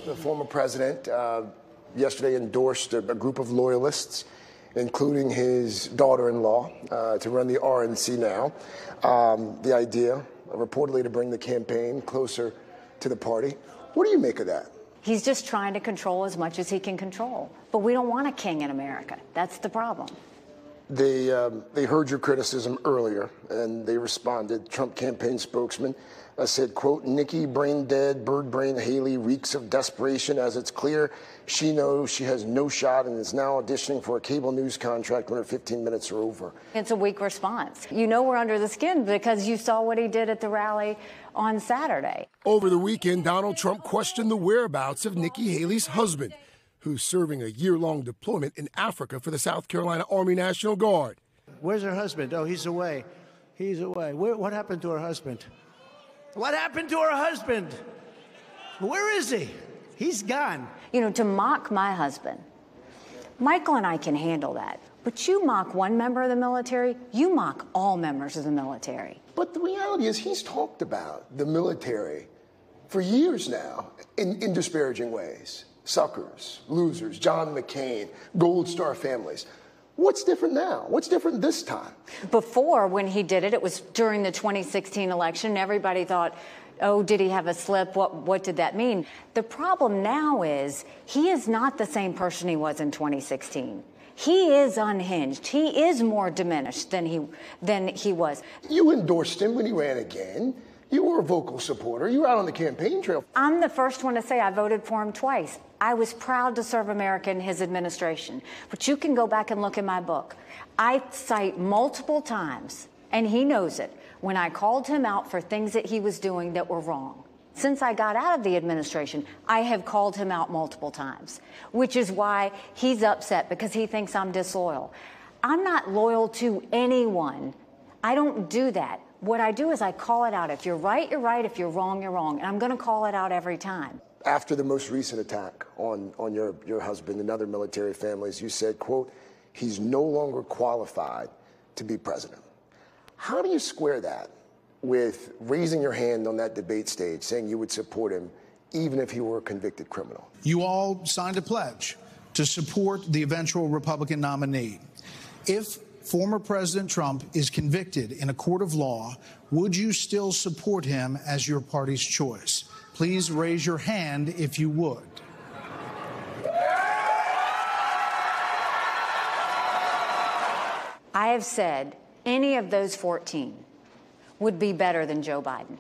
the former president, yesterday endorsed a group of loyalists, including his daughter-in-law, to run the RNC now. The idea, reportedly, to bring the campaign closer to the party. What do you make of that? He's just trying to control as much as he can control. But we don't want a king in America. That's the problem. They heard your criticism earlier, and they responded. Trump campaign spokesman said, quote, Nikki, brain dead, bird brain Haley reeks of desperation, as it's clear she knows she has no shot and is now auditioning for a cable news contract when her 15 minutes are over. It's a weak response. You know we're under the skin because you saw what he did at the rally on Saturday. Over the weekend, Donald Trump questioned the whereabouts of Nikki Haley's husband, who's serving a year-long deployment in Africa for the South Carolina Army National Guard. Where's her husband? Oh, he's away. He's away. What happened to her husband? What happened to her husband? Where is he? He's gone. You know, to mock my husband, Michael and I can handle that. But you mock one member of the military, you mock all members of the military. But the reality is he's talked about the military for years now in disparaging ways. Suckers, losers, John McCain, Gold Star families. What's different now? What's different this time? Before, when he did it, it was during the 2016 election. Everybody thought, oh, did he have a slip? What did that mean? The problem now is he is not the same person he was in 2016. He is unhinged. He is more diminished than he was. You endorsed him when he ran again. You were a vocal supporter. You were out on the campaign trail. I'm the first one to say I voted for him twice. I was proud to serve America in his administration. But you can go back and look in my book. I cite multiple times, and he knows it, when I called him out for things that he was doing that were wrong. Since I got out of the administration, I have called him out multiple times, which is why he's upset, because he thinks I'm disloyal. I'm not loyal to anyone. I don't do that. What I do is I call it out. If you're right, you're right. If you're wrong, you're wrong. And I'm going to call it out every time. After the most recent attack on your husband and other military families, you said, quote, he's no longer qualified to be president. How do you square that with raising your hand on that debate stage, saying you would support him even if he were a convicted criminal? You all signed a pledge to support the eventual Republican nominee. If former President Trump is convicted in a court of law, would you still support him as your party's choice? Please raise your hand if you would. I have said any of those 14 would be better than Joe Biden,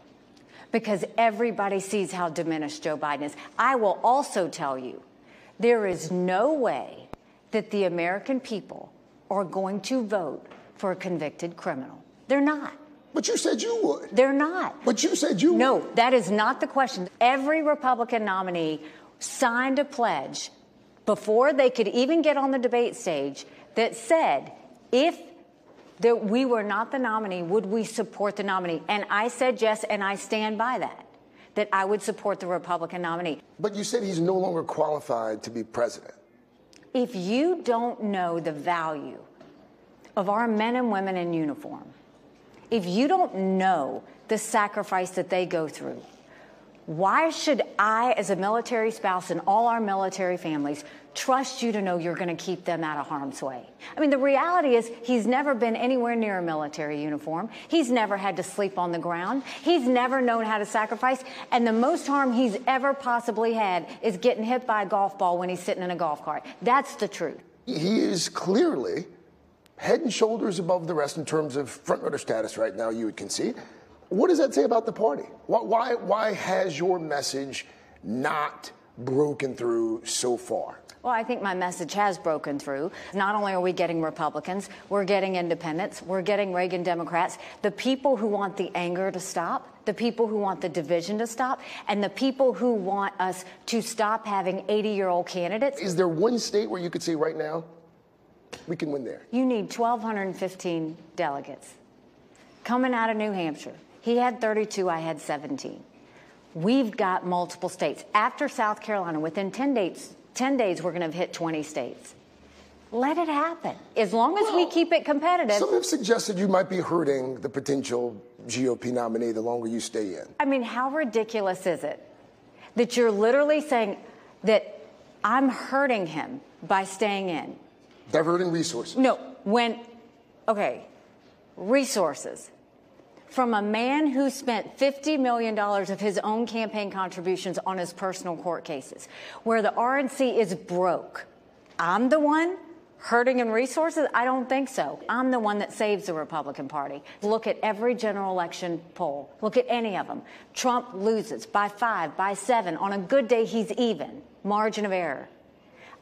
because everybody sees how diminished Joe Biden is. I will also tell you, there is no way that the American people are going to vote for a convicted criminal. They're not. But you said you would. They're not. But you said you would. No, that is not the question. Every Republican nominee signed a pledge before they could even get on the debate stage that said, if we were not the nominee, would we support the nominee? And I said yes, and I stand by that I would support the Republican nominee. But you said he's no longer qualified to be president. If you don't know the value of our men and women in uniform, if you don't know the sacrifice that they go through, why should I, as a military spouse and all our military families, trust you to know you're going to keep them out of harm's way? I mean, the reality is he's never been anywhere near a military uniform. He's never had to sleep on the ground. He's never known how to sacrifice. And the most harm he's ever possibly had is getting hit by a golf ball when he's sitting in a golf cart. That's the truth. He is clearly head and shoulders above the rest in terms of front-runner status right now, you would concede. What does that say about the party? Why has your message not broken through so far? Well, I think my message has broken through. Not only are we getting Republicans, we're getting independents, we're getting Reagan Democrats, the people who want the anger to stop, the people who want the division to stop, and the people who want us to stop having 80-year-old candidates. Is there one state where you could say right now, we can win there? You need 1,215 delegates coming out of New Hampshire. He had 32, I had 17. We've got multiple states. After South Carolina, within 10 days, we're going to hit 20 states. Let it happen. As long as we keep it competitive. Some have suggested you might be hurting the potential GOP nominee the longer you stay in. I mean, how ridiculous is it that you're literally saying, that I'm hurting him by staying in. Diverting resources. No, resources. From a man who spent $50 million of his own campaign contributions on his personal court cases, where the RNC is broke. I'm the one hurting in resources? I don't think so. I'm the one that saves the Republican Party. Look at every general election poll. Look at any of them. Trump loses by 5, by 7. On a good day, he's even. Margin of error.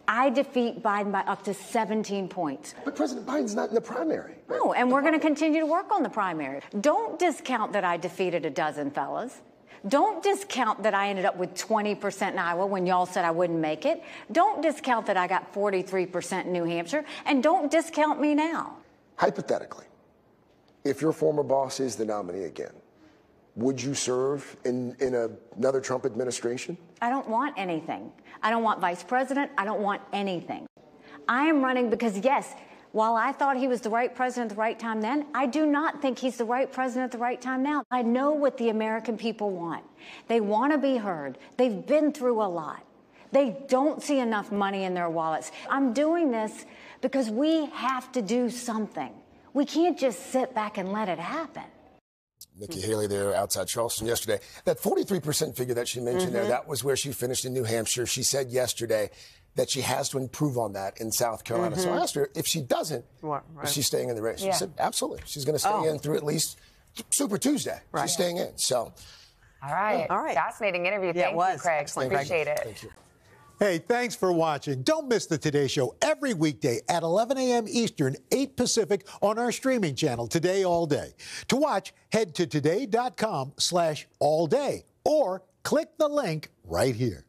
I defeat Biden by up to 17 points. But President Biden's not in the primary. Right? No, and we're going to continue to work on the primary. Don't discount that I defeated a dozen fellas. Don't discount that I ended up with 20% in Iowa when y'all said I wouldn't make it. Don't discount that I got 43% in New Hampshire. And don't discount me now. Hypothetically, if your former boss is the nominee again, would you serve in another Trump administration? I don't want anything. I don't want vice president. I don't want anything. I am running because, yes, while I thought he was the right president at the right time then, I do not think he's the right president at the right time now. I know what the American people want. They want to be heard. They've been through a lot. They don't see enough money in their wallets. I'm doing this because we have to do something. We can't just sit back and let it happen. Nikki Haley there outside Charleston yesterday. That 43% figure that she mentioned there, that was where she finished in New Hampshire. She said yesterday that she has to improve on that in South Carolina. So I asked her if she doesn't, is she staying in the race? She said absolutely. She's going to stay in through at least Super Tuesday. She's staying in. So. All right. Fascinating interview. Thank you, Craig. Excellent. Appreciate it. Thank you. Hey, thanks for watching. Don't miss the Today Show every weekday at 11 a.m. Eastern, 8 Pacific on our streaming channel, Today All Day. To watch, head to today.com/allday or click the link right here.